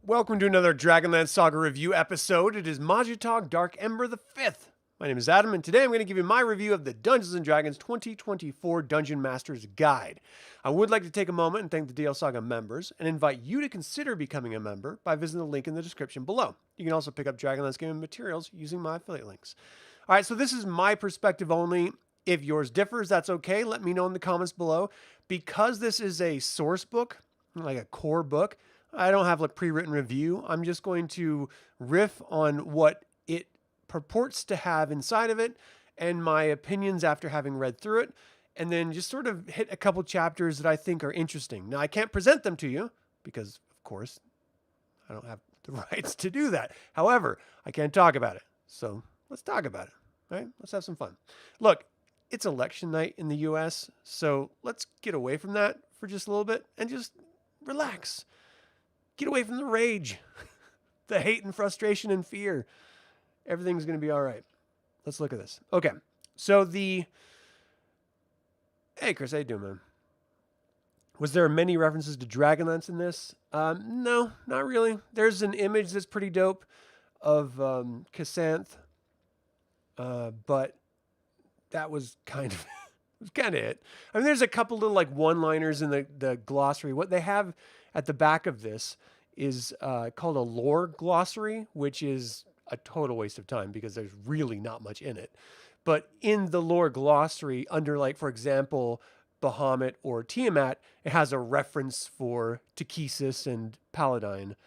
Welcome to another DragonLance Saga review episode. It is Majitog Dark Ember the 5th. My name is Adam, and today I'm going to give you my review of the Dungeons & Dragons 2024 Dungeon Master's Guide. I would like to take a moment and thank the DL Saga members and invite you to consider becoming a member by visiting the link in the description below. You can also pick up DragonLance gaming materials using my affiliate links. All right, so this is my perspective only. If yours differs, that's okay. Let me know in the comments below. Because this is a source book, like a core book, I don't have a pre-written review. I'm just going to riff on what it purports to have inside of it and my opinions after having read through it, and then just sort of hit a couple chapters that I think are interesting. Now, I can't present them to you because, of course, I don't have the rights to do that. However, I can talk about it. So let's talk about it, right? Let's have some fun. Look, it's election night in the US, so let's get away from that for just a little bit and just relax. Get away from the rage, the hate and frustration and fear. Everything's going to be all right. Let's look at this. Okay, so hey, Chris, how you doing, man? Was there many references to Dragonlance in this? No, not really. There's an image that's pretty dope of Casanth, but that was kind of it. I mean, there's a couple little like one-liners in the glossary. What they have at the back of this is called a lore glossary, which is a total waste of time because there's really not much in it. But in the lore glossary, under like, for example, Bahamut or Tiamat, it has a reference for Takesis and Paladine.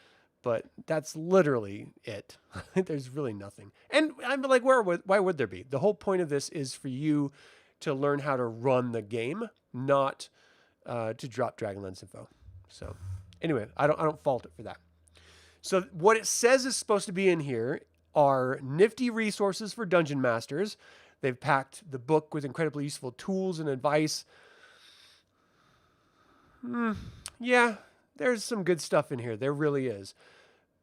But that's literally it. There's really nothing. And I'm like, why would there be? The whole point of this is for you to learn how to run the game, not to drop Dragonlance info. So anyway, I don't fault it for that. So what it says is supposed to be in here are nifty resources for dungeon masters. They've packed the book with incredibly useful tools and advice. Yeah, there's some good stuff in here. There really is.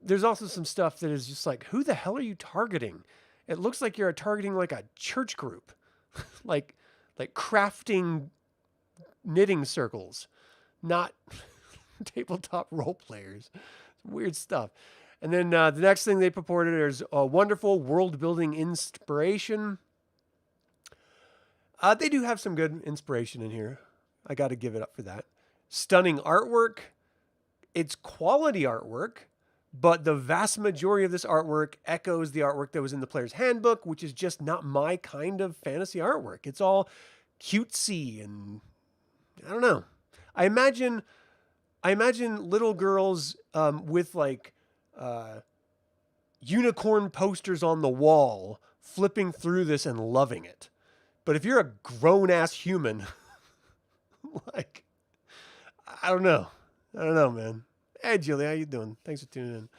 There's also some stuff that is just like, who the hell are you targeting? It looks like you're targeting like a church group, like crafting knitting circles, not tabletop role players. Weird stuff. And then the next thing they purported is a wonderful world building inspiration. They do have some good inspiration in here. I got to give it up for that. Stunning artwork. It's quality artwork, but the vast majority of this artwork echoes the artwork that was in the player's handbook, which is just not my kind of fantasy artwork. It's all cutesy and I don't know. I imagine little girls with like unicorn posters on the wall, flipping through this and loving it. But if you're a grown-ass human, like, I don't know, man. Hey, Julie, how you doing? Thanks for tuning in.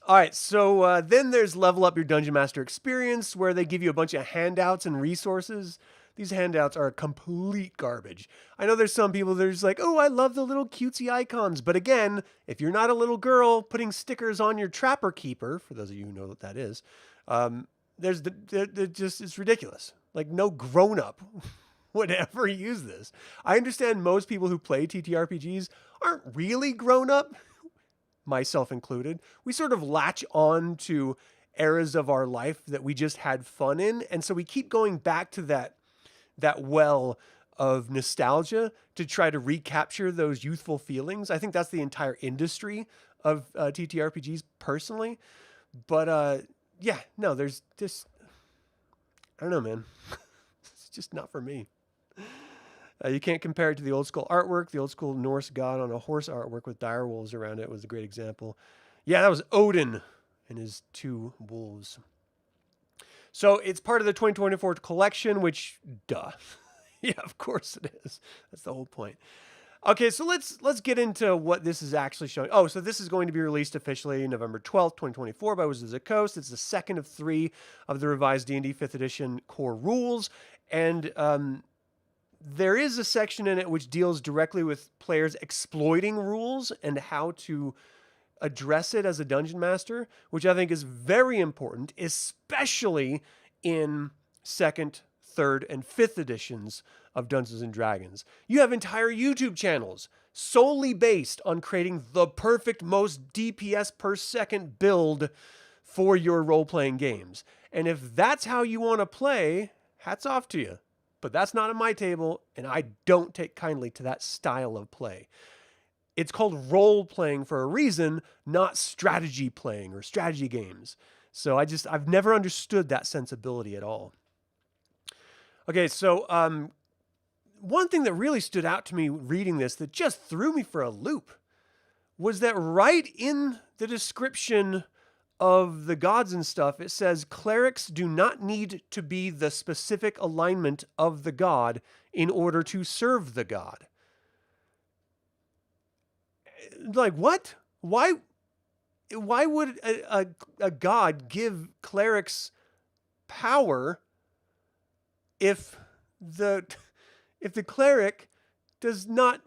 All right, so then there's Level Up Your Dungeon Master Experience, where they give you a bunch of handouts and resources. These handouts are complete garbage. I know there's some people that are just like, oh, I love the little cutesy icons. But again, if you're not a little girl putting stickers on your Trapper Keeper, for those of you who know what that is, it's ridiculous. Like no grown-up would ever use this. I understand most people who play TTRPGs aren't really grown-up, myself included. We sort of latch on to eras of our life that we just had fun in. And so we keep going back to that well of nostalgia to try to recapture those youthful feelings. I think that's the entire industry of TTRPGs personally. But yeah, no, there's just, I don't know, man. It's just not for me. You can't compare it to the old school artwork. The old school Norse god on a horse artwork with dire wolves around it was a great example. Yeah, that was Odin and his two wolves. So it's part of the 2024 collection, which, duh. Yeah, of course it is. That's the whole point. Okay, so let's get into what this is actually showing. Oh, so this is going to be released officially November 12th, 2024 by Wizards of the Coast. It's the second of 3 of the revised D&D 5th edition core rules. And there is a section in it which deals directly with players exploiting rules and how to address it as a dungeon master, which I think is very important, especially in 2nd, 3rd, and 5th editions of Dungeons and Dragons. You have entire YouTube channels solely based on creating the perfect, most DPS per second build for your role-playing games. And if that's how you want to play, hats off to you. But that's not on my table, and I don't take kindly to that style of play. It's called role-playing for a reason, not strategy playing or strategy games. So I've never understood that sensibility at all. Okay, so one thing that really stood out to me reading this that just threw me for a loop was that right in the description of the gods and stuff, it says clerics do not need to be the specific alignment of the god in order to serve the god. Like, what? Why would a god give clerics power if the cleric does not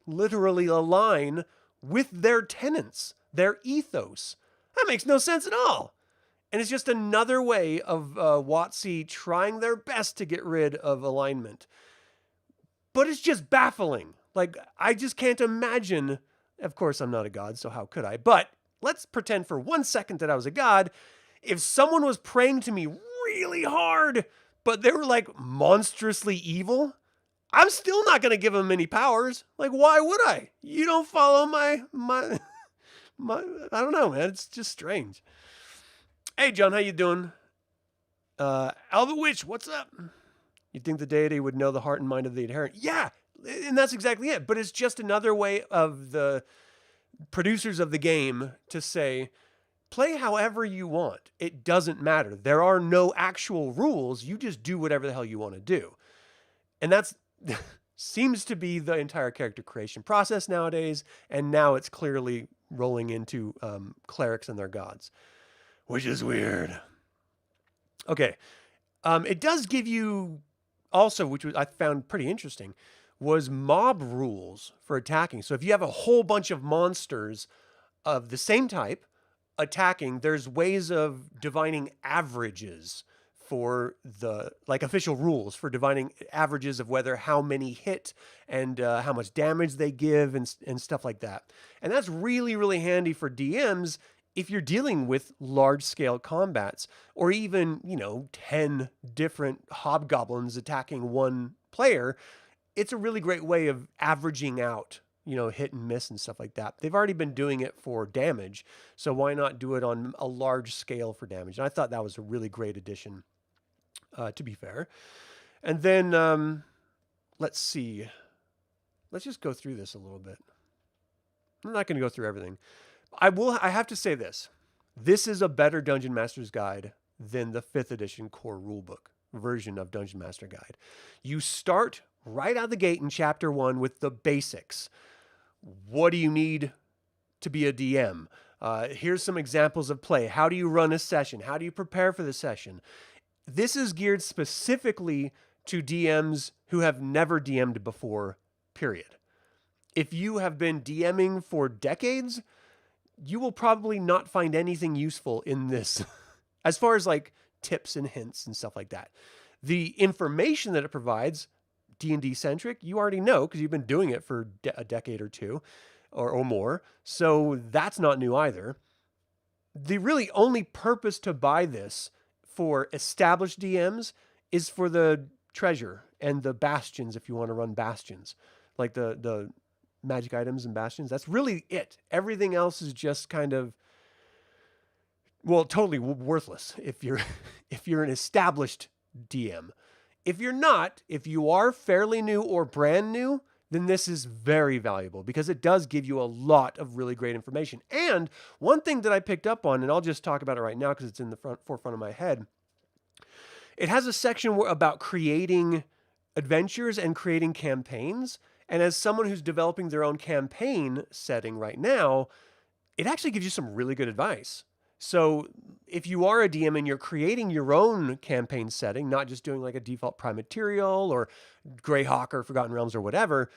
literally align with their tenets, their ethos? That makes no sense at all. And it's just another way of WotC trying their best to get rid of alignment. But it's just baffling. Like, I just can't imagine. Of course, I'm not a god, so how could I? But let's pretend for 1 second that I was a god. If someone was praying to me really hard, but they were like monstrously evil, I'm still not going to give them any powers. Like, why would I? You don't follow my I don't know, man. It's just strange. Hey, John, how you doing? Alva Witch, what's up? You'd think the deity would know the heart and mind of the adherent. Yeah, and that's exactly it. But it's just another way of the producers of the game to say, play however you want. It doesn't matter. There are no actual rules. You just do whatever the hell you want to do. And that's seems to be the entire character creation process nowadays. And now it's clearly rolling into clerics and their gods, which is weird. Okay. It does give you also, which I found pretty interesting, was mob rules for attacking. So if you have a whole bunch of monsters of the same type attacking, there's ways of divining averages for the, like, official rules for divining averages of whether how many hit and how much damage they give and stuff like that. And that's really, really handy for DMs if you're dealing with large-scale combats, or even, 10 different hobgoblins attacking one player. It's a really great way of averaging out, hit and miss and stuff like that. They've already been doing it for damage, so why not do it on a large scale for damage? And I thought that was a really great addition, to be fair. And then, let's see. Let's just go through this a little bit. I'm not going to go through everything. I have to say this. This is a better Dungeon Master's Guide than the 5th edition core rulebook version of Dungeon Master Guide. You start right out the gate in chapter 1 with the basics. What do you need to be a DM? Here's some examples of play. How do you run a session? How do you prepare for the session? This is geared specifically to DMs who have never DM'd before, period. If you have been DMing for decades, you will probably not find anything useful in this as far as like tips and hints and stuff like that. The information that it provides, D&D centric, you already know because you've been doing it for a decade or two or more. So that's not new either. The really only purpose to buy this for established DMs is for the treasure and the bastions if you want to run bastions. Like the magic items and bastions. That's really it. Everything else is just kind of, well, totally worthless if you're an established DM. If you're not, if you are fairly new or brand new, then this is very valuable because it does give you a lot of really great information. And one thing that I picked up on, and I'll just talk about it right now because it's in the forefront of my head, it has a section about creating adventures and creating campaigns. And as someone who's developing their own campaign setting right now, it actually gives you some really good advice. So if you are a DM and you're creating your own campaign setting, not just doing like a default Prime Material or Greyhawk or Forgotten Realms or whatever,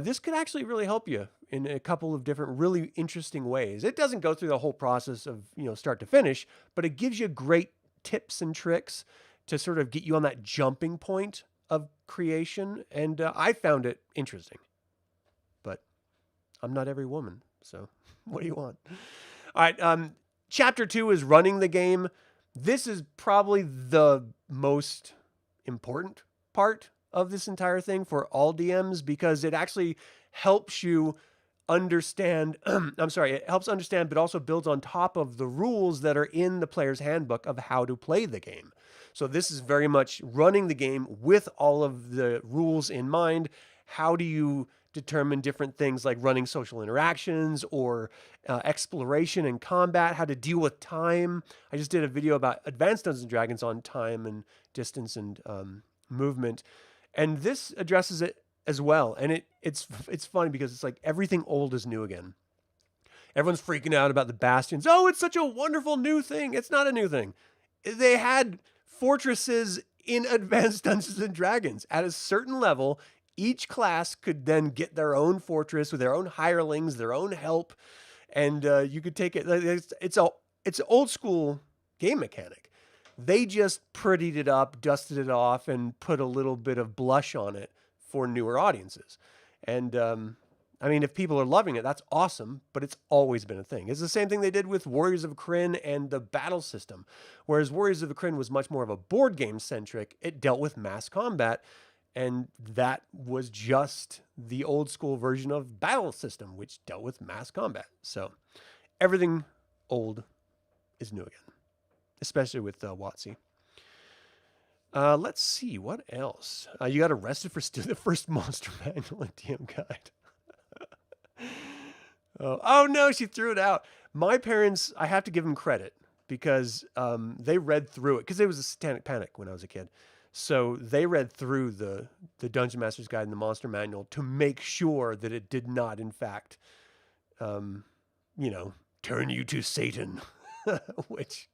this could actually really help you in a couple of different really interesting ways. It doesn't go through the whole process of, start to finish, but it gives you great tips and tricks to sort of get you on that jumping point of creation. And I found it interesting. But I'm not every woman, so what do you want? All right, chapter 2 is running the game. This is probably the most important part of this entire thing for all DMs because it actually helps you understand, it helps understand, but also builds on top of the rules that are in the player's handbook of how to play the game. So this is very much running the game with all of the rules in mind. How do you determine different things like running social interactions or exploration and combat, how to deal with time. I just did a video about Advanced Dungeons & Dragons on time and distance and movement. And this addresses it as well. And it's funny because it's like everything old is new again. Everyone's freaking out about the bastions. Oh, it's such a wonderful new thing. It's not a new thing. They had fortresses in Advanced Dungeons & Dragons at a certain level. Each class could then get their own fortress with their own hirelings, their own help, and you could take it. It's an old school game mechanic. They just prettied it up, dusted it off, and put a little bit of blush on it for newer audiences. And I mean, if people are loving it, that's awesome, but it's always been a thing. It's the same thing they did with Warriors of Krynn and the battle system. Whereas Warriors of Krynn was much more of a board game centric, it dealt with mass combat. And that was just the old school version of battle system, which dealt with mass combat. So everything old is new again, especially with WotC. Let's see, what else? You got arrested for stealing the first monster manual and DM guide. Oh no, she threw it out. My parents, I have to give them credit because they read through it because it was a satanic panic when I was a kid. So they read through the Dungeon Master's Guide and the Monster Manual to make sure that it did not, in fact, turn you to Satan, which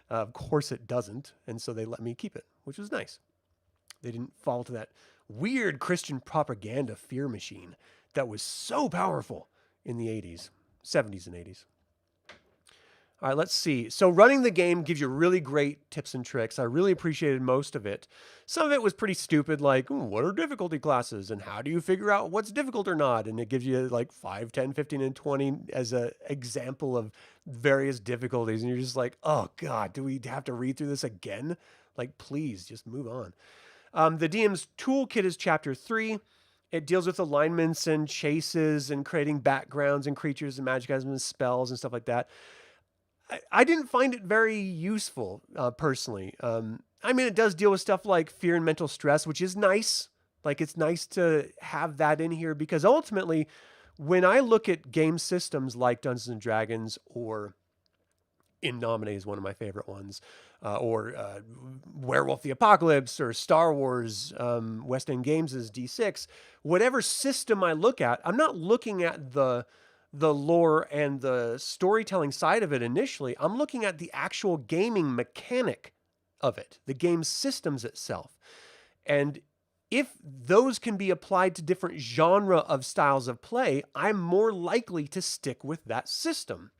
of course it doesn't. And so they let me keep it, which was nice. They didn't fall to that weird Christian propaganda fear machine that was so powerful in the 80s, 70s and 80s. All right, let's see. So running the game gives you really great tips and tricks. I really appreciated most of it. Some of it was pretty stupid, like, what are difficulty classes? And how do you figure out what's difficult or not? And it gives you like 5, 10, 15, and 20 as an example of various difficulties. And you're just like, oh God, do we have to read through this again? Like, please, just move on. The DM's toolkit is chapter 3. It deals with alignments and chases and creating backgrounds and creatures and magic items and spells and stuff like that. I didn't find it very useful, personally. I mean, it does deal with stuff like fear and mental stress, which is nice. Like, it's nice to have that in here because ultimately, when I look at game systems like Dungeons and Dragons or Innominate is one of my favorite ones, or Werewolf the Apocalypse or Star Wars, West End Games' D6, whatever system I look at, I'm not looking at the lore and the storytelling side of it initially. I'm looking at the actual gaming mechanic of it, the game systems itself. And if those can be applied to different genre of styles of play, I'm more likely to stick with that system.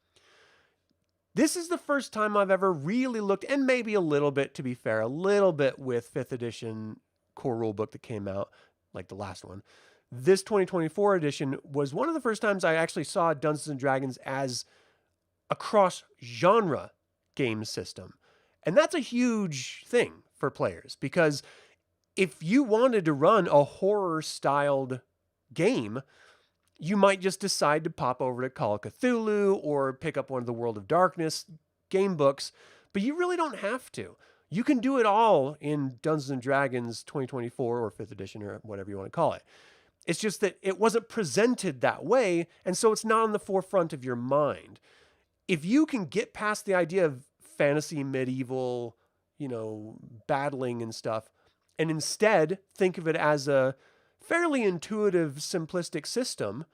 This is the first time I've ever really looked, and maybe a little bit, to be fair, a little bit with 5th edition core rulebook that came out, like the last one. This 2024 edition was one of the first times I actually saw Dungeons and Dragons as a cross-genre game system. And that's a huge thing for players because if you wanted to run a horror-styled game, you might just decide to pop over to Call of Cthulhu or pick up one of the World of Darkness game books, but you really don't have to. You can do it all in Dungeons and Dragons 2024 or 5th edition or whatever you want to call it. It's just that it wasn't presented that way, and so it's not on the forefront of your mind. If you can get past the idea of fantasy, medieval, battling and stuff, and instead think of it as a fairly intuitive, simplistic system,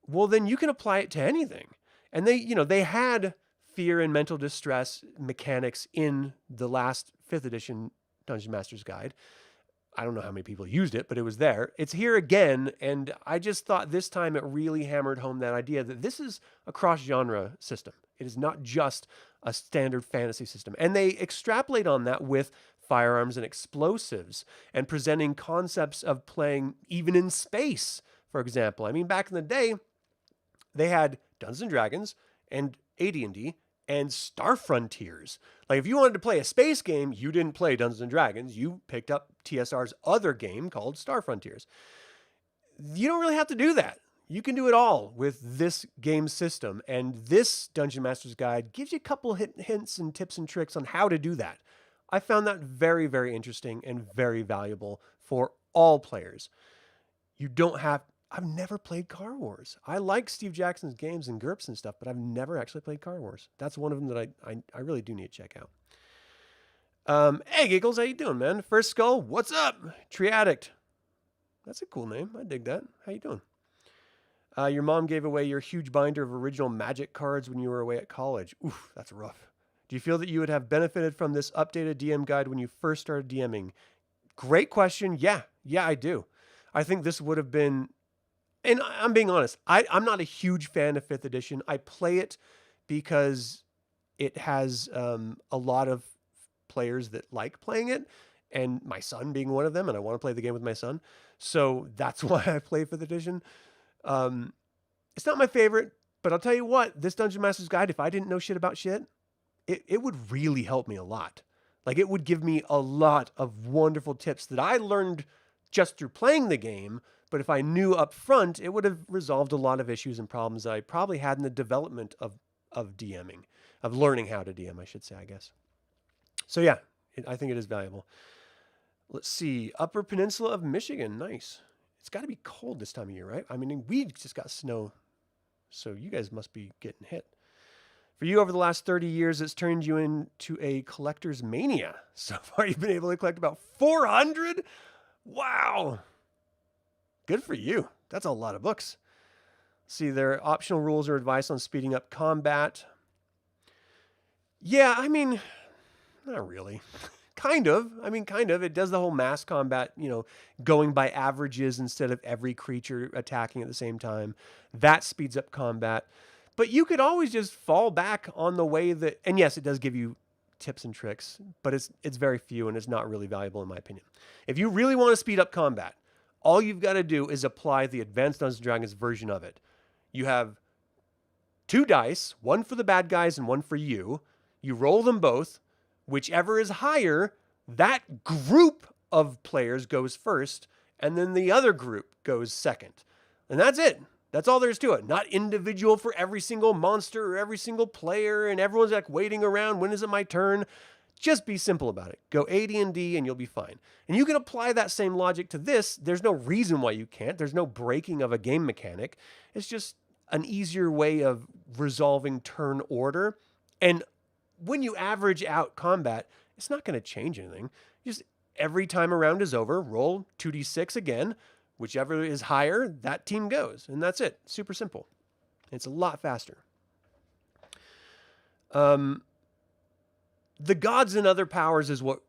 well, then you can apply it to anything. And they had fear and mental distress mechanics in the last 5th edition Dungeon Master's Guide. I don't know how many people used it, but it was there. It's here again, and I just thought this time it really hammered home that idea that this is a cross-genre system. It is not just a standard fantasy system. And they extrapolate on that with firearms and explosives, and presenting concepts of playing even in space, for example. I mean, back in the day, they had Dungeons and Dragons and AD&D and Star Frontiers. Like if you wanted to play a space game, you didn't play Dungeons and Dragons. You picked up TSR's other game called Star Frontiers. You don't really have to do that. You can do it all with this game system. And this Dungeon Master's Guide gives you a couple hints and tips and tricks on how to do that. I found that very, very interesting and very valuable for all players. You don't have... I've never played Car Wars. I like Steve Jackson's games and GURPS and stuff, but I've never actually played Car Wars. That's one of them that I really do need to check out. Hey, Giggles, how you doing, man? First Skull, what's up? Tree Addict. That's a cool name. I dig that. How you doing? Your mom gave away your huge binder of original Magic cards when you were away at college. Oof, that's rough. Do you feel that you would have benefited from this updated DM guide when you first started DMing? Great question. Yeah, I do. I think this would have been... And I'm being honest, I'm not a huge fan of 5th edition. I play it because it has a lot of players that like playing it, and my son being one of them, and I want to play the game with my son. So that's why I play 5th edition. It's not my favorite, but I'll tell you what, this Dungeon Master's Guide, if I didn't know shit about shit, it would really help me a lot. Like it would give me a lot of wonderful tips that I learned just through playing the game. But if I knew up front, it would have resolved a lot of issues and problems that I probably had in the development of DMing, of learning how to DM, I should say, I guess. So yeah, I think it is valuable. Let's see. Upper Peninsula of Michigan. Nice. It's got to be cold this time of year, right? I mean, we just got snow, so you guys must be getting hit. For you, over the last 30 years, it's turned you into a collector's mania. So far, you've been able to collect about 400? Wow. Good for you. That's a lot of books. See, there are optional rules or advice on speeding up combat. Yeah, I mean, not really. Kind of. I mean, kind of. It does the whole mass combat, going by averages instead of every creature attacking at the same time. That speeds up combat. But you could always just fall back on the way that... And yes, it does give you tips and tricks, but it's very few and it's not really valuable in my opinion. If you really want to speed up combat, all you've got to do is apply the Advanced Dungeons & Dragons version of it. You have 2 dice, one for the bad guys and one for you. You roll them both. Whichever is higher, that group of players goes first, and then the other group goes second. And that's it. That's all there is to it. Not individual for every single monster or every single player, and everyone's like waiting around, when is it my turn? Just be simple about it. Go AD&D and you'll be fine. And you can apply that same logic to this. There's no reason why you can't. There's no breaking of a game mechanic. It's just an easier way of resolving turn order. And when you average out combat, it's not going to change anything. Just every time a round is over, roll 2d6 again. Whichever is higher, that team goes. And that's it. Super simple. It's a lot faster. The gods and other powers is what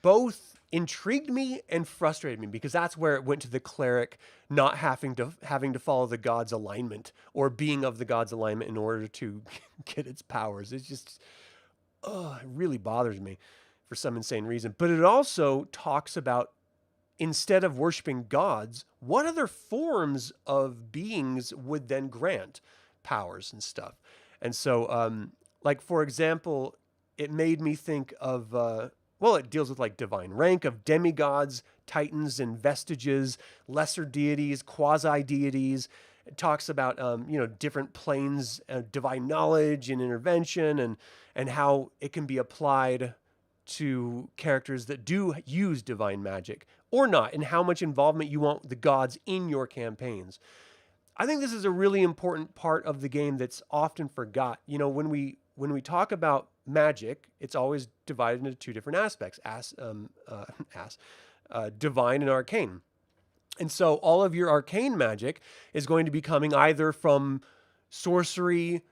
both intrigued me and frustrated me, because that's where it went to the cleric not having to follow the god's alignment or being of the god's alignment in order to get its powers. It's just, it really bothers me for some insane reason. But it also talks about, instead of worshiping gods, what other forms of beings would then grant powers and stuff. And so, like, for example, it made me think of, it deals with like divine rank of demigods, titans, and vestiges, lesser deities, quasi-deities. It talks about, different planes of divine knowledge and intervention, and how it can be applied to characters that do use divine magic or not, and how much involvement you want the gods in your campaigns. I think this is a really important part of the game that's often forgot. When we talk about magic, it's always divided into 2 different aspects, divine and arcane. And so all of your arcane magic is going to be coming either from sorcery,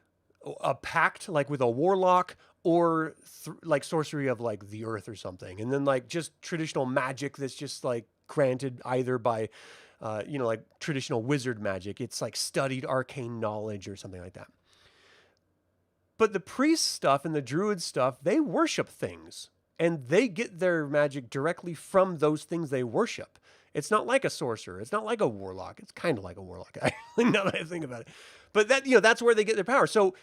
a pact like with a warlock, or like sorcery of like the earth or something. And then like just traditional magic that's just like granted either by, like traditional wizard magic. It's like studied arcane knowledge or something like that. But the priest stuff and the druid stuff, they worship things. and they get their magic directly from those things they worship. It's not like a sorcerer. It's not like a warlock. It's kind of like a warlock, actually, now that I think about it. But that, that's where they get their power. So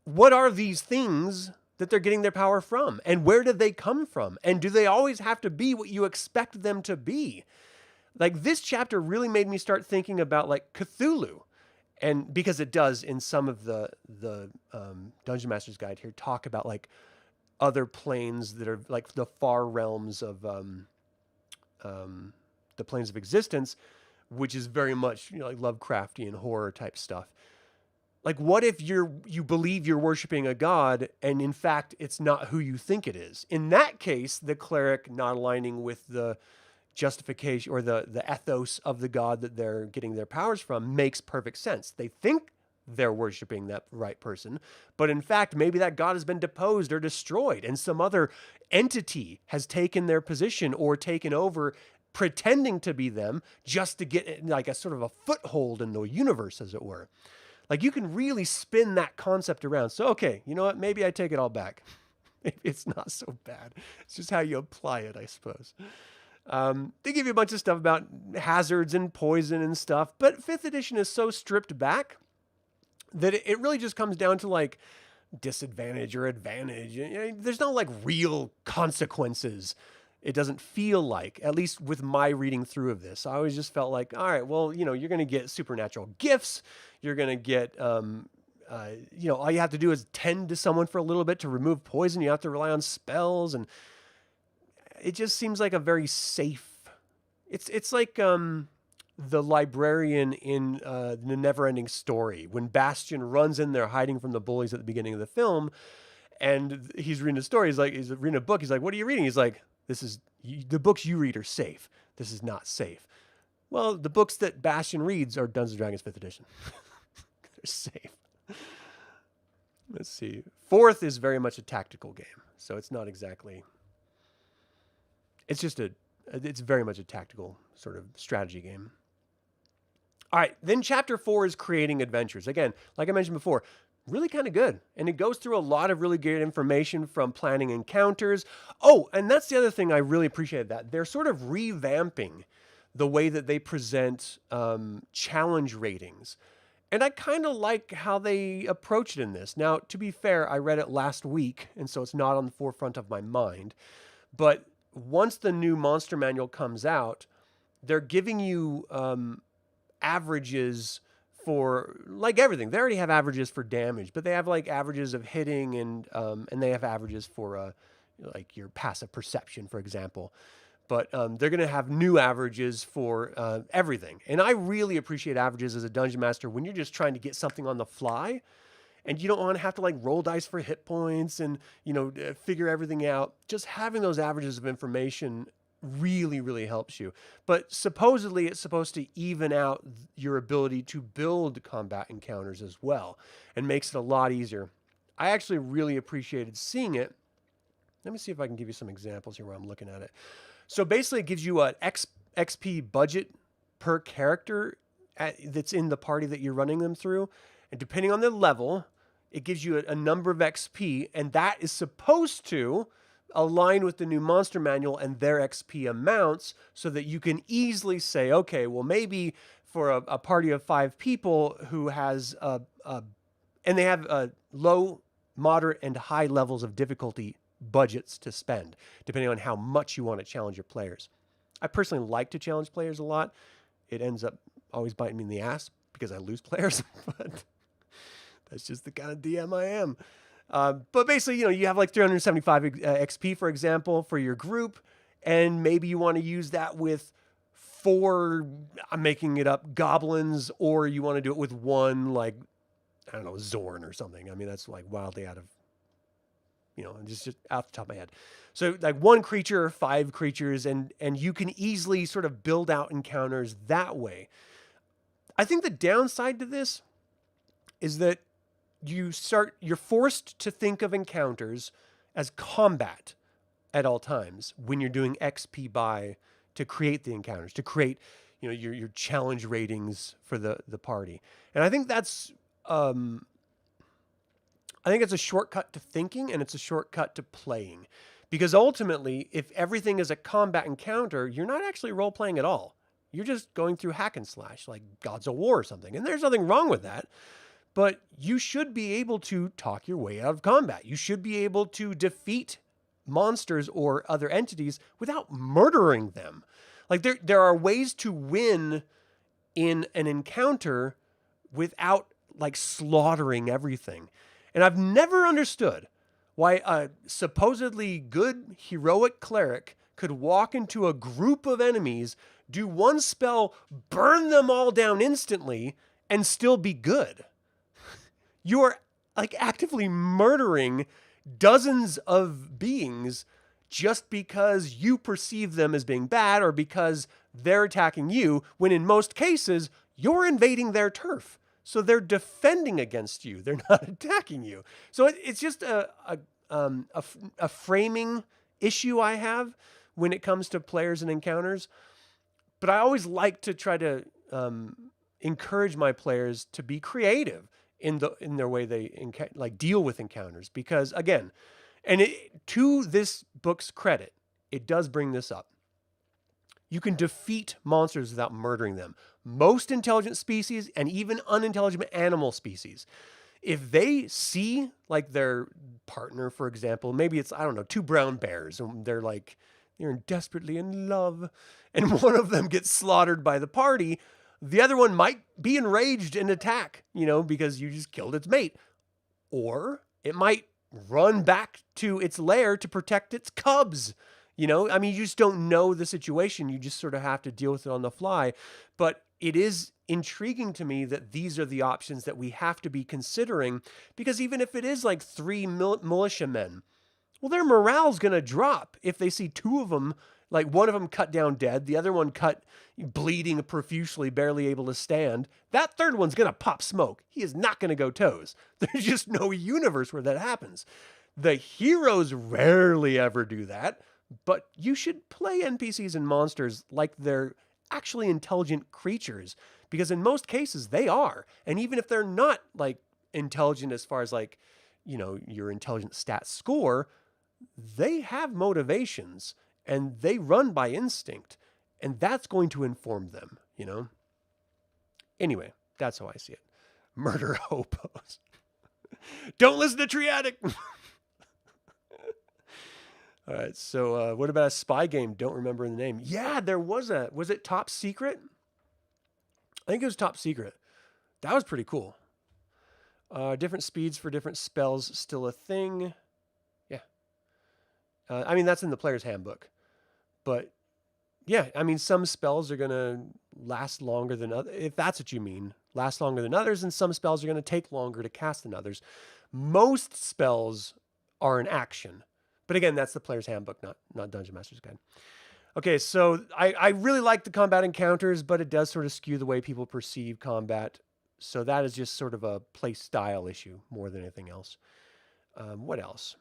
what are these things that they're getting their power from? And where did they come from? And do they always have to be what you expect them to be? Like, this chapter really made me start thinking about like Cthulhu. And because it does in some of the Dungeon Master's Guide here talk about like other planes that are like the far realms of the planes of existence, which is very much like Lovecraftian horror type stuff. Like, what if you believe you're worshiping a god and in fact it's not who you think it is? In that case, the cleric not aligning with the justification or the ethos of the god that they're getting their powers from makes perfect sense. They think they're worshiping that right person, but in fact, maybe that god has been deposed or destroyed and some other entity has taken their position or taken over, pretending to be them just to get like a sort of a foothold in the universe, as it were. Like, you can really spin that concept around. So, okay, you know what? Maybe I take it all back. Maybe it's not so bad. It's just how you apply it, I suppose. They give you a bunch of stuff about hazards and poison and stuff, but 5th edition is so stripped back that it really just comes down to like disadvantage or advantage. There's no like real consequences. It doesn't feel like, at least with my reading through of this, I always just felt like, all right, well, you're going to get supernatural gifts. You're going to get, all you have to do is tend to someone for a little bit to remove poison. You have to rely on spells, and it just seems like a very safe. It's like the librarian in the Neverending Story when Bastion runs in there hiding from the bullies at the beginning of the film, and he's reading a story. He's reading a book. He's like, "What are you reading?" He's like, the books you read are safe. This is not safe. Well, the books that Bastion reads are Dungeons & Dragons 5th edition. They're safe. Let's see. 4th is very much a tactical game. So it's not exactly, it's very much a tactical sort of strategy game. All right. Then chapter 4 is creating adventures. Again, like I mentioned before, really kind of good. And it goes through a lot of really good information from planning encounters. Oh, and that's the other thing I really appreciated, that they're sort of revamping the way that they present challenge ratings. And I kind of like how they approach it in this. Now, to be fair, I read it last week, and so it's not on the forefront of my mind. But once the new monster manual comes out, they're giving you averages for like everything. They already have averages for damage, but they have like averages of hitting and they have averages for like your passive perception, for example. But they're going to have new averages for everything. And I really appreciate averages as a dungeon master when you're just trying to get something on the fly and you don't want to have to like roll dice for hit points and, figure everything out. Just having those averages of information really, really helps you. But supposedly it's supposed to even out your ability to build combat encounters as well and makes it a lot easier. I actually really appreciated seeing it. Let me see if I can give you some examples here while I'm looking at it. So basically it gives you an XP budget per character that's in the party that you're running them through. And depending on their level, it gives you a number of XP, and that is supposed to align with the new monster manual and their XP amounts so that you can easily say, okay, well, maybe for a party of 5 people who has and they have low, moderate, and high levels of difficulty budgets to spend, depending on how much you want to challenge your players. I personally like to challenge players a lot. It ends up always biting me in the ass because I lose players, but that's just the kind of DM I am. But basically, you have like 375 XP, for example, for your group, and maybe you want to use that with 4, I'm making it up, goblins, or you want to do it with 1, like, I don't know, Zorn or something. I mean, that's like wildly out of, just out the top of my head. So like 1 creature, 5 creatures, and you can easily sort of build out encounters that way. I think the downside to this is that you're forced to think of encounters as combat at all times when you're doing XP buy to create the encounters, to create, your challenge ratings for the party. And I think that's, it's a shortcut to thinking and it's a shortcut to playing Because ultimately, if everything is a combat encounter, you're not actually role playing at all. You're just going through hack and slash, like Gods of War or something. And there's nothing wrong with that. But you should be able to talk your way out of combat. You should be able to defeat monsters or other entities without murdering them. Like there are ways to win in an encounter without like slaughtering everything. And I've never understood why a supposedly good heroic cleric could walk into a group of enemies, do one spell, burn them all down instantly, and still be good. You are like actively murdering dozens of beings just because you perceive them as being bad or because they're attacking you, when in most cases, you're invading their turf. So they're defending against you. They're not attacking you. So it's just a framing issue I have when it comes to players and encounters. But I always like to try to encourage my players to be creative in their way they deal with encounters, because again, and to this book's credit, it does bring this up. You can defeat monsters without murdering them. Most intelligent species and even unintelligent animal species, if they see like their partner, for example, maybe it's, I don't know, two brown bears, and they're desperately in love, and one of them gets slaughtered by the party, the other one might be enraged and attack, because you just killed its mate. Or it might run back to its lair to protect its cubs. You just don't know the situation. You just sort of have to deal with it on the fly. But it is intriguing to me that these are the options that we have to be considering, because even if it is like 3 militiamen, well, their morale's going to drop if they see two of them, like one of them cut down dead, the other one cut bleeding profusely, barely able to stand. That third one's going to pop smoke. He is not going to go toes. There's just no universe where that happens. The heroes rarely ever do that, but you should play NPCs and monsters like they're actually intelligent creatures, because in most cases they are. And even if they're not like intelligent as far as like, your intelligence stat score, they have motivations and they run by instinct, and that's going to inform them, Anyway, that's how I see it. Murder hobos. Don't listen to Triadic. All right, so what about a spy game? Don't remember the name. Yeah, there was it Top Secret? I think it was Top Secret. That was pretty cool. Different speeds for different spells, still a thing. Yeah. That's in the player's handbook. But yeah, some spells are going to last longer than others, if that's what you mean. Last longer than others, and some spells are going to take longer to cast than others. Most spells are an action. But again, that's the player's handbook, not Dungeon Master's Guide. Okay, so I really like the combat encounters, but it does sort of skew the way people perceive combat. So that is just sort of a play style issue more than anything else. What else?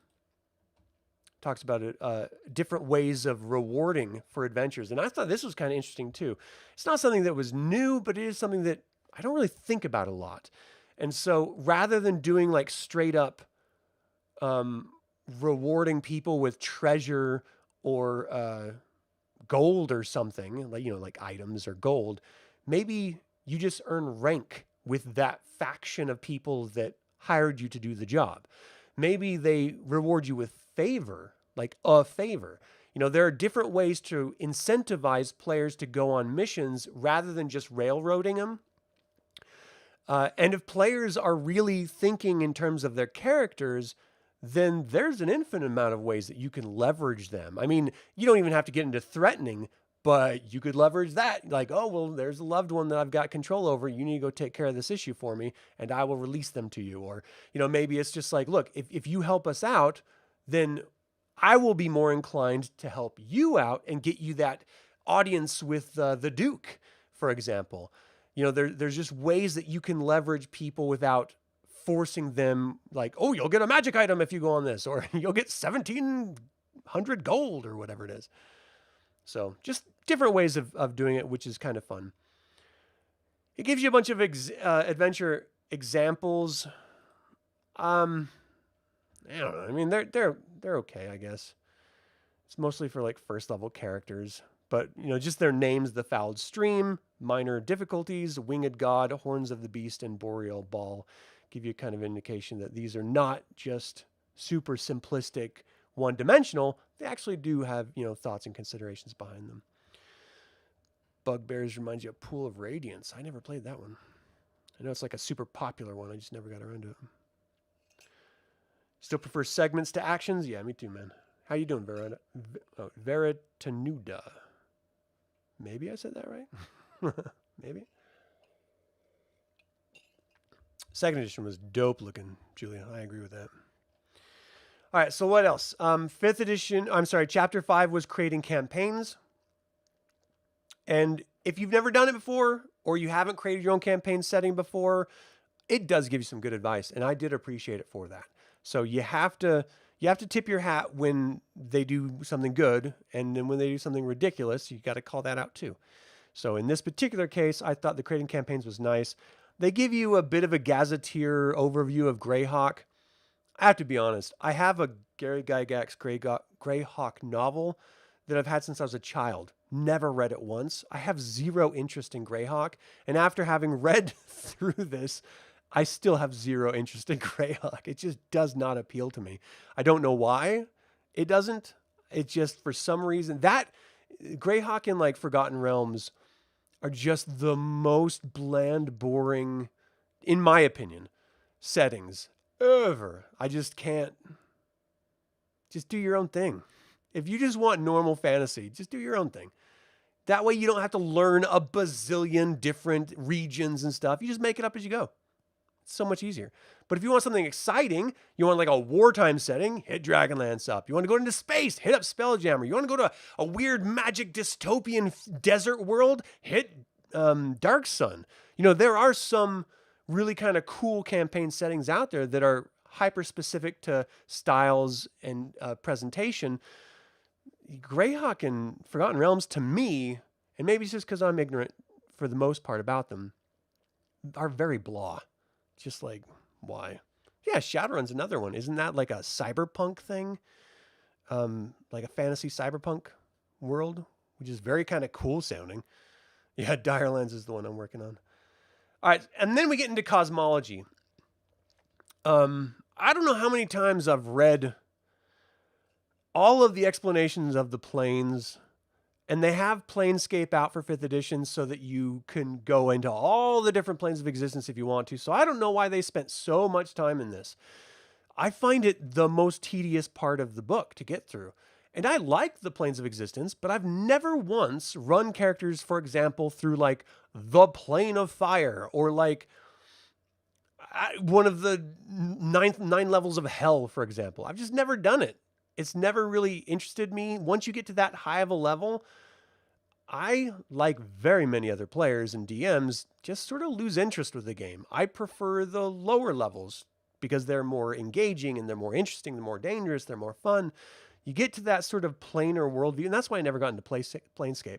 Talks about different ways of rewarding for adventures. And I thought this was kind of interesting too. It's not something that was new, but it is something that I don't really think about a lot. And so rather than doing like straight up rewarding people with treasure or gold or something, like items or gold, maybe you just earn rank with that faction of people that hired you to do the job. Maybe they reward you with favor, like a favor. There are different ways to incentivize players to go on missions rather than just railroading them. And if players are really thinking in terms of their characters, then there's an infinite amount of ways that you can leverage them. You don't even have to get into threatening, but you could leverage that. Like, oh, well, there's a loved one that I've got control over. You need to go take care of this issue for me, and I will release them to you. Or, maybe it's just like, look, if you help us out, then I will be more inclined to help you out and get you that audience with the Duke, for example. There's just ways that you can leverage people without forcing them, like, oh, you'll get a magic item if you go on this, or you'll get 1,700 gold or whatever it is. So just different ways of doing it, which is kind of fun. It gives you a bunch of adventure examples. I don't know. They're okay, I guess. It's mostly for like first level characters, but just their names: the Fouled Stream, Minor Difficulties, Winged God, Horns of the Beast, and Boreal Ball. Give you a kind of indication that these are not just super simplistic, one-dimensional. They actually do have thoughts and considerations behind them. Bugbears reminds you of Pool of Radiance. I never played that one. I know it's like a super popular one. I just never got around to it. Still prefer segments to actions? Yeah, me too, man. How you doing, Veritanuda? Maybe I said that right? Maybe. Second edition was dope looking, Julia. I agree with that. All right, so what else? Fifth edition, chapter 5 was creating campaigns. And if you've never done it before, or you haven't created your own campaign setting before, it does give you some good advice, and I did appreciate it for that. So you have to tip your hat when they do something good, and then when they do something ridiculous, you got to call that out too. So in this particular case, I thought the creating campaigns was nice. They give you a bit of a gazetteer overview of Greyhawk. I have to be honest, I have a Gary Gygax Greyhawk novel that I've had since I was a child. Never read it once. I have zero interest in Greyhawk. And after having read through this, I still have zero interest in Greyhawk. It just does not appeal to me. I don't know why it doesn't. It just, for some reason, that Greyhawk and like Forgotten Realms are just the most bland, boring, in my opinion, settings ever. I just can't. Just do your own thing. If you just want normal fantasy, just do your own thing. That way you don't have to learn a bazillion different regions and stuff. You just make it up as you go. It's so much easier. But if you want something exciting, you want like a wartime setting, hit DragonLance up. You want to go into space, hit up Spelljammer. You want to go to a weird magic dystopian desert world, hit Dark Sun. There are some really kind of cool campaign settings out there that are hyper specific to styles and presentation. Greyhawk and Forgotten Realms, to me, and maybe it's just because I'm ignorant for the most part about them, are very blah. Just like, why? Yeah, Shadowrun's another one. Isn't that like a cyberpunk thing? Like a fantasy cyberpunk world, which is very kind of cool sounding. Yeah, Direlands is the one I'm working on. All right, and then we get into cosmology. I don't know how many times I've read all of the explanations of the planes, and they have Planescape out for 5th edition so that you can go into all the different planes of existence if you want to. So I don't know why they spent so much time in this. I find it the most tedious part of the book to get through. And I like the planes of existence, but I've never once run characters, for example, through like the plane of fire or like one of the nine levels of hell, for example. I've just never done it. It's never really interested me. Once you get to that high of a level, I, like very many other players and DMs, just sort of lose interest with the game. I prefer the lower levels because they're more engaging and they're more interesting, they're more dangerous, they're more fun. You get to that sort of planar worldview, and that's why I never got into Planescape.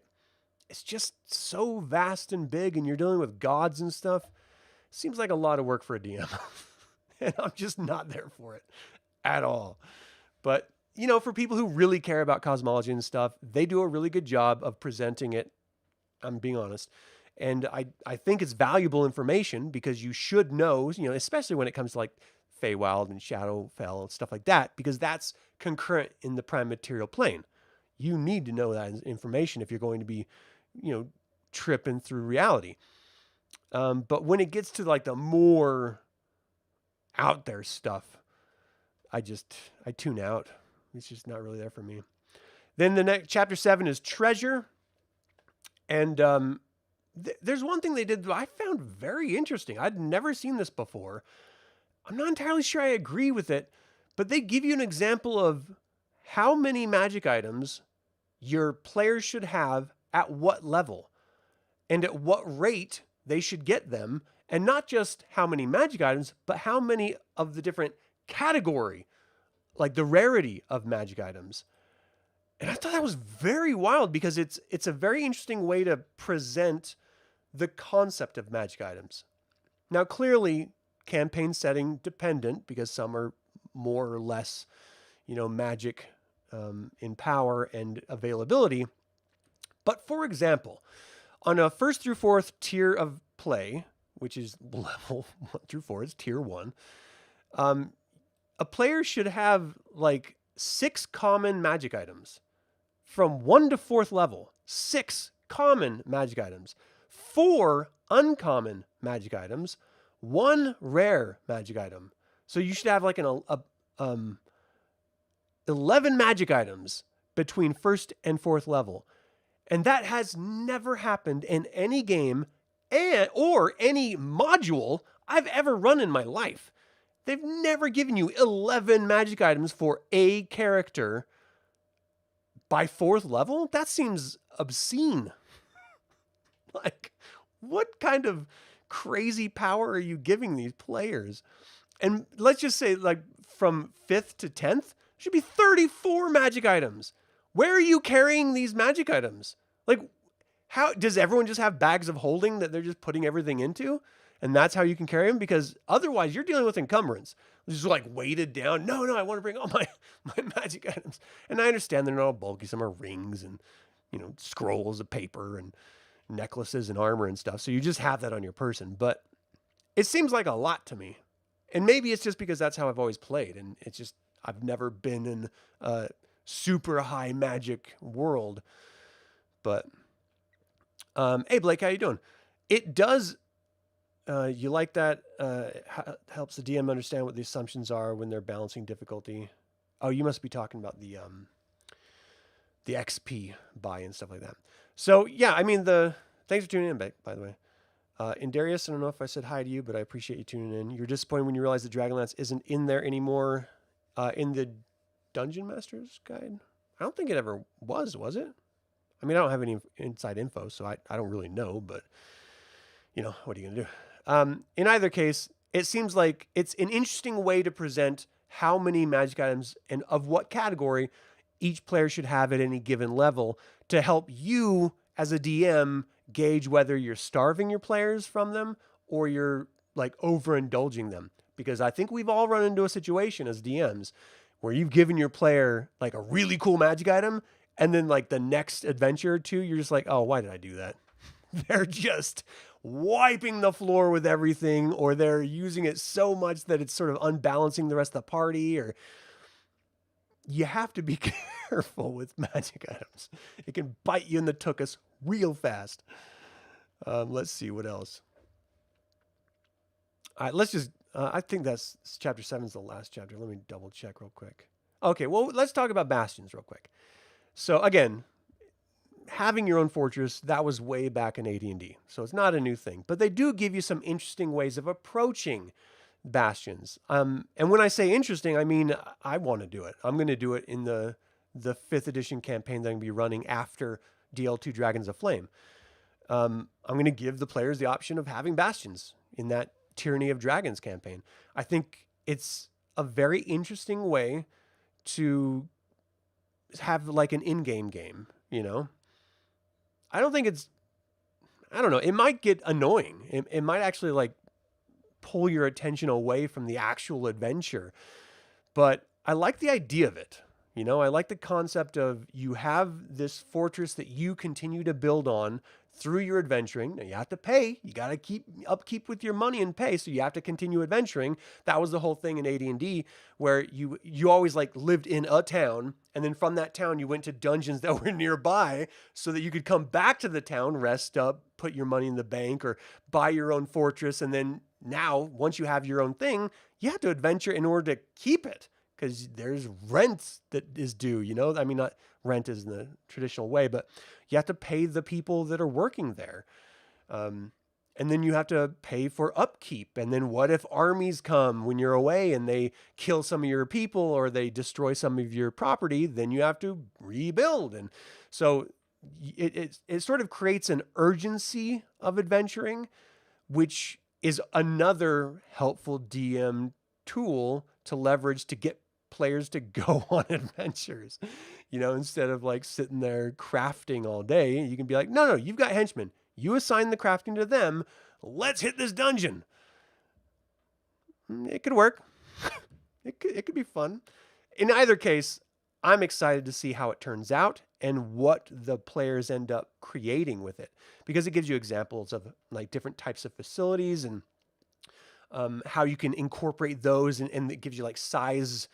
It's just so vast and big, and you're dealing with gods and stuff. Seems like a lot of work for a DM. And I'm just not there for it at all. But for people who really care about cosmology and stuff, they do a really good job of presenting it. I'm being honest. And I think it's valuable information because you should know, especially when it comes to like Feywild and Shadowfell and stuff like that, because that's concurrent in the prime material plane. You need to know that information if you're going to be, tripping through reality. But when it gets to like the more out there stuff, I tune out. It's just not really there for me. Then the next chapter 7 is treasure. And there's one thing they did that I found very interesting. I'd never seen this before. I'm not entirely sure I agree with it, but they give you an example of how many magic items your players should have at what level and at what rate they should get them. And not just how many magic items, but how many of the different category, like the rarity of magic items. And I thought that was very wild because it's a very interesting way to present the concept of magic items. Now, clearly, campaign setting dependent because some are more or less, magic in power and availability. But for example, on a 1st through 4th tier of play, which is level 1 through 4, it's tier 1, a player should have like 6 common magic items. From 1 to 4th level, 6 common magic items, 4 uncommon magic items, 1 rare magic item. So you should have like 11 magic items between 1st and 4th level. And that has never happened in any game or any module I've ever run in my life. They've never given you 11 magic items for a character by 4th level. That seems obscene. Like, what kind of crazy power are you giving these players? And let's just say, like, from 5th to 10th, should be 34 magic items. Where are you carrying these magic items? Like, how does everyone just have bags of holding that they're just putting everything into? And that's how you can carry them? Because otherwise you're dealing with encumbrance. Just like weighted down. No, I want to bring all my magic items. And I understand they're not all bulky. Some are rings and, scrolls of paper and necklaces and armor and stuff. So you just have that on your person. But it seems like a lot to me. And maybe it's just because that's how I've always played. And it's just, I've never been in a super high magic world. But, hey, Blake, how you doing? It does, you like that, helps the DM understand what the assumptions are when they're balancing difficulty. Oh, you must be talking about the XP buy and stuff like that. So, yeah, I mean, thanks for tuning in, by the way. And Darius, I don't know if I said hi to you, but I appreciate you tuning in. You're disappointed when you realize that Dragonlance isn't in there anymore in the Dungeon Master's Guide? I don't think it ever was it? I mean, I don't have any inside info, so I don't really know, but, what are you going to do? In either case, it seems like it's an interesting way to present how many magic items and of what category each player should have at any given level to help you as a DM gauge whether you're starving your players from them or you're like overindulging them. Because I think we've all run into a situation as DMs where you've given your player like a really cool magic item, and then like the next adventure or two, you're just like, oh, why did I do that? They're just wiping the floor with everything, or they're using it so much that it's sort of unbalancing the rest of the party, or you have to be careful with magic items. It can bite you in the tuchus real fast. Let's see what else. All right, let's just, I think that's chapter 7 is the last chapter. Let me double check real quick. Okay, well, let's talk about bastions real quick. So again, having your own fortress, that was way back in AD&D. So it's not a new thing, but they do give you some interesting ways of approaching bastions. And when I say interesting, I mean, I want to do it. I'm going to do it in the 5th edition campaign that I'm going to be running after DL2 Dragons of Flame. I'm going to give the players the option of having bastions in that Tyranny of Dragons campaign. I think it's a very interesting way to have like an in-game game, I don't think I don't know. It might get annoying. It might actually like pull your attention away from the actual adventure, but I like the idea of it. I like the concept of you have this fortress that you continue to build on through your adventuring. Now you have to pay. You got to keep upkeep with your money and pay. So you have to continue adventuring. That was the whole thing in AD&D where you always like lived in a town. And then from that town, you went to dungeons that were nearby so that you could come back to the town, rest up, put your money in the bank or buy your own fortress. And then now, once you have your own thing, you have to adventure in order to keep it. Because there's rent that is due, I mean, not rent is in the traditional way, but you have to pay the people that are working there. And then you have to pay for upkeep. And then what if armies come when you're away and they kill some of your people or they destroy some of your property? Then you have to rebuild. And so it sort of creates an urgency of adventuring, which is another helpful DM tool to leverage to get players to go on adventures, instead of like sitting there crafting all day. You can be like, no, you've got henchmen. You assign the crafting to them. Let's hit this dungeon. It could work. It could be fun. In either case, I'm excited to see how it turns out and what the players end up creating with it, because it gives you examples of like different types of facilities and how you can incorporate those, and it gives you like size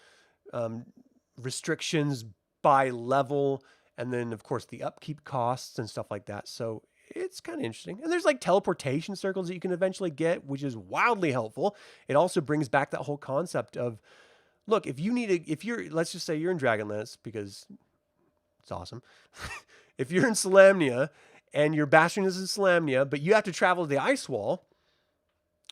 restrictions by level, and then of course the upkeep costs and stuff like that. So it's kind of interesting. And there's like teleportation circles that you can eventually get, which is wildly helpful. It also brings back that whole concept of, look, if you're, let's just say you're in Dragonlance because it's awesome. If you're in Solamnia and your bastion is in Solamnia, but you have to travel to the ice wall,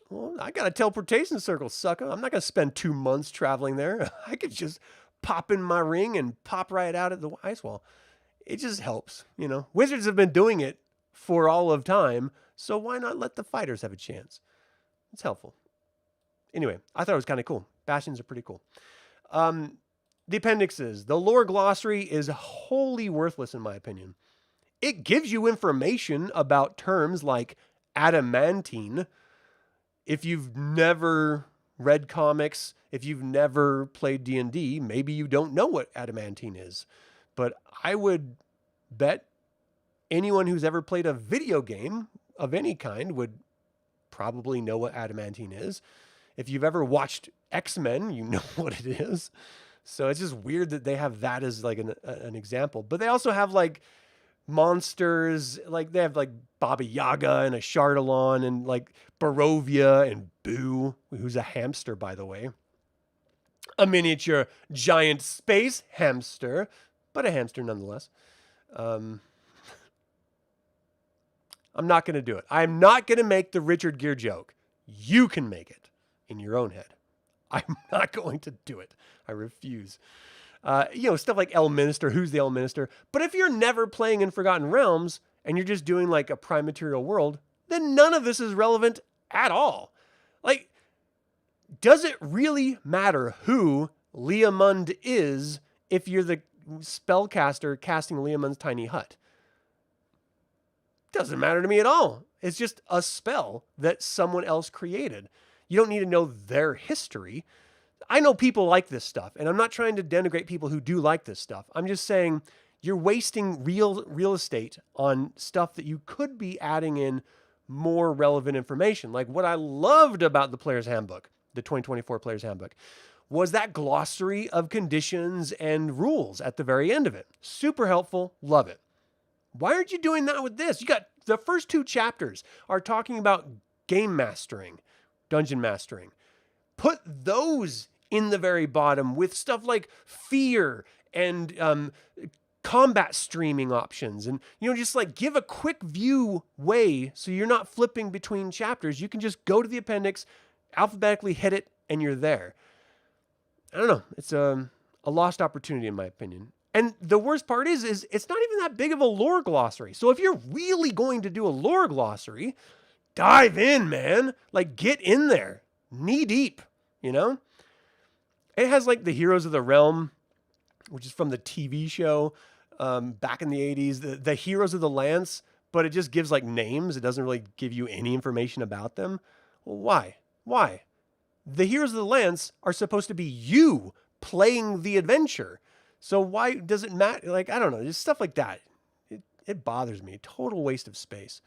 well, I got a teleportation circle, sucker. I'm not going to spend 2 months traveling there. I could just pop in my ring and pop right out at the ice wall. It just helps, you know. Wizards have been doing it for all of time, so why not let the fighters have a chance? It's helpful. Anyway, I thought it was kind of cool. Bastions are pretty cool. The Appendices. The lore glossary is wholly worthless in my opinion. It gives you information about terms like adamantine. If you've never read comics, if you've never played D&D, maybe you don't know what adamantine is. But I would bet anyone who's ever played a video game of any kind would probably know what adamantine is. If you've ever watched X-Men, you know what it is. So it's just weird that they have that as like an example. But they also have like monsters, like they have like Baba Yaga and a Shardalon and like Barovia and Boo, who's a hamster, by the way. A miniature giant space hamster, but a hamster nonetheless. I'm not going to do it. I'm not going to make the Richard Gere joke. You can make it in your own head. I'm not going to do it. I refuse. Stuff like Elminster, who's the Elminster. But if you're never playing in Forgotten Realms and you're just doing like a prime material world, then none of this is relevant at all. Like, does it really matter who Leomund is if you're the spellcaster casting Leomund's tiny hut? Doesn't matter to me at all. It's just a spell that someone else created. You don't need to know their history. I know people like this stuff, and I'm not trying to denigrate people who do like this stuff. I'm just saying you're wasting real estate on stuff that you could be adding in more relevant information. Like what I loved about the Player's Handbook, the 2024 Player's Handbook, was that glossary of conditions and rules at the very end of it. Super helpful. Love it. Why aren't you doing that with this? You got the first 2 chapters are talking about game mastering, dungeon mastering. Put those in the very bottom with stuff like fear and combat streaming options. And, just like give a quick view way so you're not flipping between chapters. You can just go to the appendix, alphabetically hit it, and you're there. I don't know. It's a lost opportunity in my opinion. And the worst part is it's not even that big of a lore glossary. So if you're really going to do a lore glossary, dive in, man. Like get in there, knee deep, It has like the Heroes of the Realm, which is from the TV show back in the 80s, the Heroes of the Lance, but it just gives like names. It doesn't really give you any information about them. Well, why? Why? The Heroes of the Lance are supposed to be you playing the adventure. So why does it matter? Like, I don't know, just stuff like that. It bothers me. Total waste of space.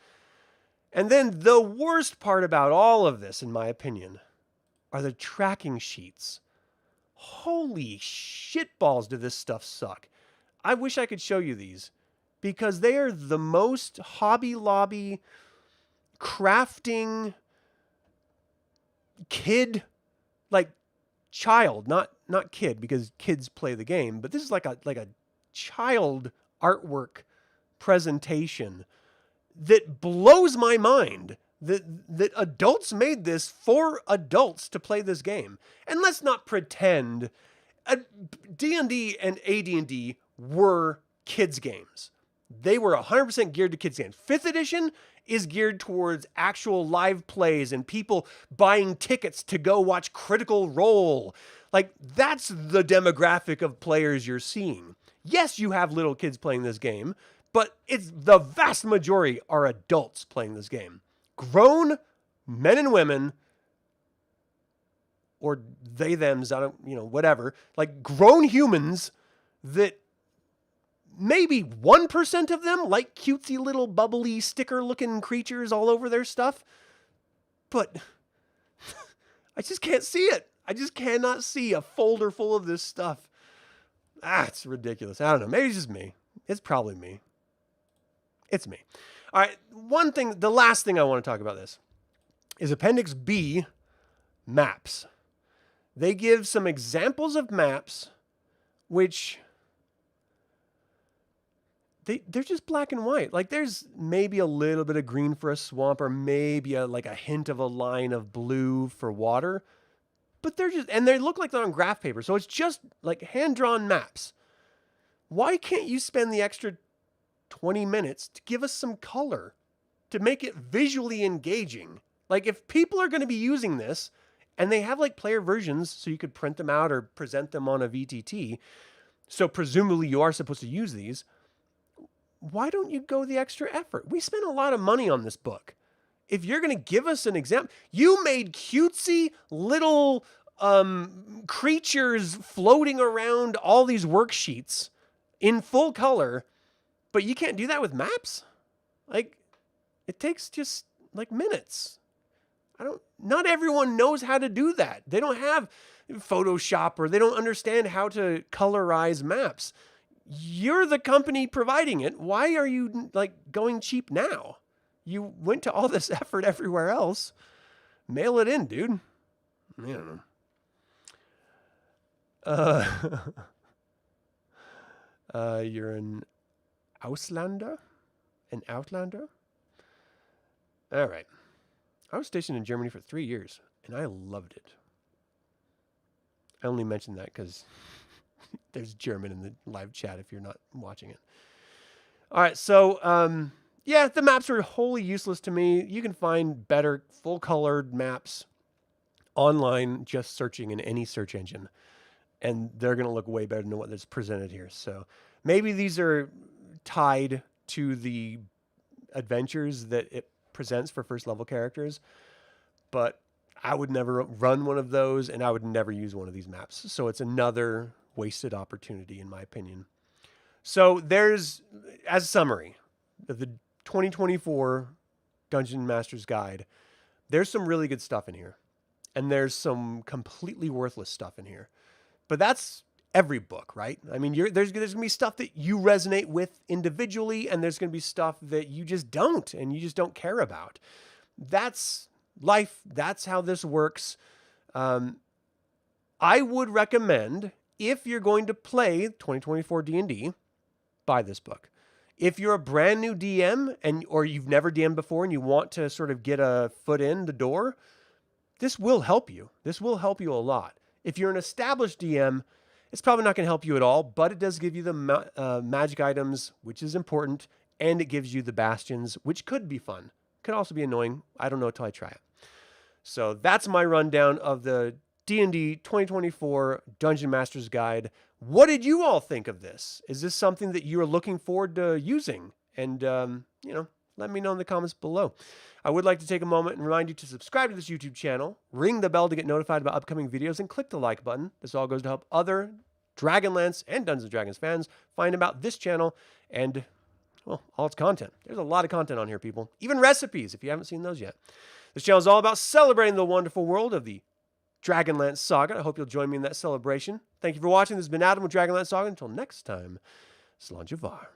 And then the worst part about all of this, in my opinion, are the tracking sheets. Holy shitballs, do this stuff suck. I wish I could show you these because they are the most Hobby Lobby crafting kid, like child, not kid because kids play the game, but this is like a child artwork presentation that blows my mind that adults made this for adults to play this game. And let's not pretend D&D and AD&D were kids games. They were 100% geared to kids games. 5th edition is geared towards actual live plays and people buying tickets to go watch Critical Role. Like, that's the demographic of players you're seeing. Yes, you have little kids playing this game, but it's the vast majority are adults playing this game. Grown men and women, or they, thems, I don't, whatever, like grown humans that maybe 1% of them like cutesy little bubbly sticker-looking creatures all over their stuff. But I just can't see it. I just cannot see a folder full of this stuff. It's ridiculous. I don't know. Maybe it's just me. It's probably me. It's me. All right. One thing, the last thing I want to talk about this is Appendix B, maps. They give some examples of maps, which they're just black and white. Like there's maybe a little bit of green for a swamp, or maybe like a hint of a line of blue for water. But they're just, and they look like they're on graph paper. So it's just like hand-drawn maps. Why can't you spend the extra 20 minutes to give us some color, to make it visually engaging? Like if people are going to be using this and they have like player versions so you could print them out or present them on a VTT, so presumably you are supposed to use these, why don't you go the extra effort? We spent a lot of money on this book. If you're going to give us an example, you made cutesy little creatures floating around all these worksheets in full color, but you can't do that with maps? Like, it takes just like minutes. Not everyone knows how to do that. They don't have Photoshop, or they don't understand how to colorize maps. You're the company providing it. Why are you like going cheap now? You went to all this effort everywhere else. Mail it in, dude. I don't know. You're an Auslander? An Outlander? All right. I was stationed in Germany for 3 years, and I loved it. I only mentioned that because there's German in the live chat if you're not watching it. All right, so yeah, the maps are wholly useless to me. You can find better full-colored maps online just searching in any search engine, and they're going to look way better than what is presented here. So maybe these are tied to the adventures that it presents for first-level characters, but I would never run one of those, and I would never use one of these maps. So it's another wasted opportunity, in my opinion. So there's, as a summary of the 2024 Dungeon Master's Guide, there's some really good stuff in here, and there's some completely worthless stuff in here. But that's every book, right? I mean, there's going to be stuff that you resonate with individually, and there's going to be stuff that you just don't, and you just don't care about. That's life. That's how this works. I would recommend, if you're going to play 2024 D&D, buy this book. If you're a brand new DM or you've never DM'd before and you want to sort of get a foot in the door, this will help you. This will help you a lot. If you're an established DM, it's probably not going to help you at all, but it does give you the magic items, which is important, and it gives you the bastions, which could be fun. Could also be annoying. I don't know until I try it. So that's my rundown of the D&D 2024 Dungeon Master's Guide. What did you all think of this? Is this something that you are looking forward to using? And, let me know in the comments below. I would like to take a moment and remind you to subscribe to this YouTube channel, ring the bell to get notified about upcoming videos, and click the like button. This all goes to help other Dragonlance and Dungeons & Dragons fans find about this channel and, well, all its content. There's a lot of content on here, people. Even recipes, if you haven't seen those yet. This channel is all about celebrating the wonderful world of the DragonLance Saga. I hope you'll join me in that celebration. Thank you for watching. This has been Adam with DragonLance Saga. Until next time, Slanjavar.